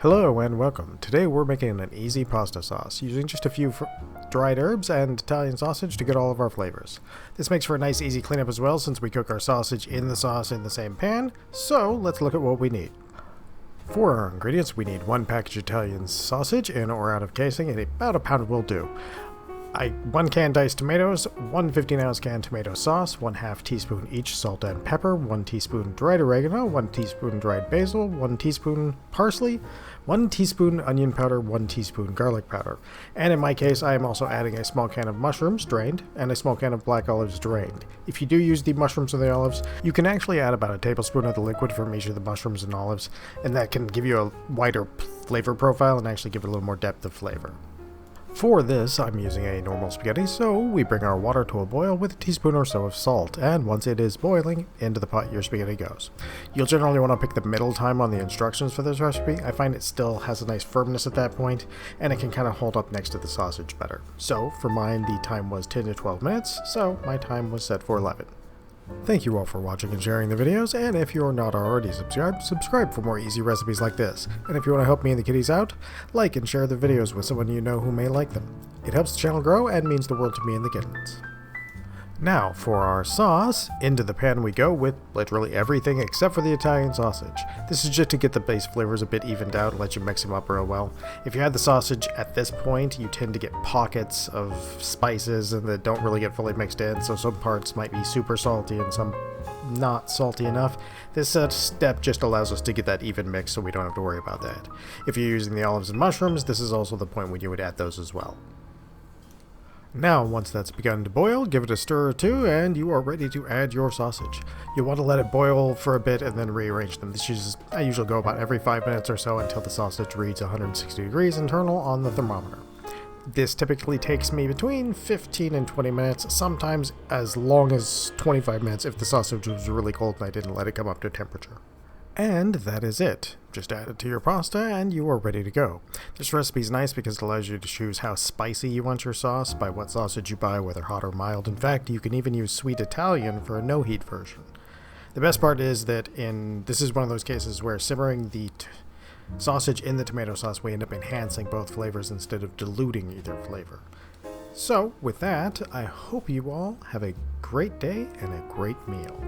Hello and welcome. Today we're making an easy pasta sauce using just a few dried herbs and Italian sausage to get all of our flavors. This makes for a nice easy cleanup as well since we cook our sausage in the sauce in the same pan, so let's look at what we need. For our ingredients, we need 1 package Italian sausage in or out of casing, and about a pound will do. 1 can diced tomatoes, 1 15-ounce can tomato sauce, 1/2 teaspoon each salt and pepper, 1 teaspoon dried oregano, 1 teaspoon dried basil, 1 teaspoon parsley, 1 teaspoon onion powder, 1 teaspoon garlic powder. And in my case, I am also adding a small can of mushrooms drained and a small can of black olives drained. If you do use the mushrooms or the olives, you can actually add about a tablespoon of the liquid from each of the mushrooms and olives, and that can give you a wider flavor profile and actually give it a little more depth of flavor. For this, I'm using a normal spaghetti, so we bring our water to a boil with a teaspoon or so of salt, and once it is boiling, into the pot your spaghetti goes. You'll generally want to pick the middle time on the instructions for this recipe. I find it still has a nice firmness at that point, and it can kind of hold up next to the sausage better. So, for mine, the time was 10 to 12 minutes, so my time was set for 11. Thank you all for watching and sharing the videos, and if you're not already subscribed, subscribe for more easy recipes like this. And if you want to help me and the kiddies out, like and share the videos with someone you know who may like them. It helps the channel grow and means the world to me and the kittens. Now, for our sauce, into the pan we go with literally everything except for the Italian sausage. This is just to get the base flavors a bit evened out and let you mix them up real well. If you add the sausage at this point, you tend to get pockets of spices and that don't really get fully mixed in, so some parts might be super salty and some not salty enough. This step just allows us to get that even mix so we don't have to worry about that. If you're using the olives and mushrooms, this is also the point when you would add those as well. Now, once that's begun to boil, give it a stir or two, and you are ready to add your sausage. You'll want to let it boil for a bit and then rearrange them. I usually go about every 5 minutes or so until the sausage reads 160 degrees internal on the thermometer. This typically takes me between 15 and 20 minutes, sometimes as long as 25 minutes if the sausage was really cold and I didn't let it come up to temperature. And that is it. Just add it to your pasta and you are ready to go. This recipe is nice because it allows you to choose how spicy you want your sauce by what sausage you buy, whether hot or mild. In fact, you can even use sweet Italian for a no-heat version. The best part is that this is one of those cases where simmering the sausage in the tomato sauce, we end up enhancing both flavors instead of diluting either flavor. So, with that, I hope you all have a great day and a great meal.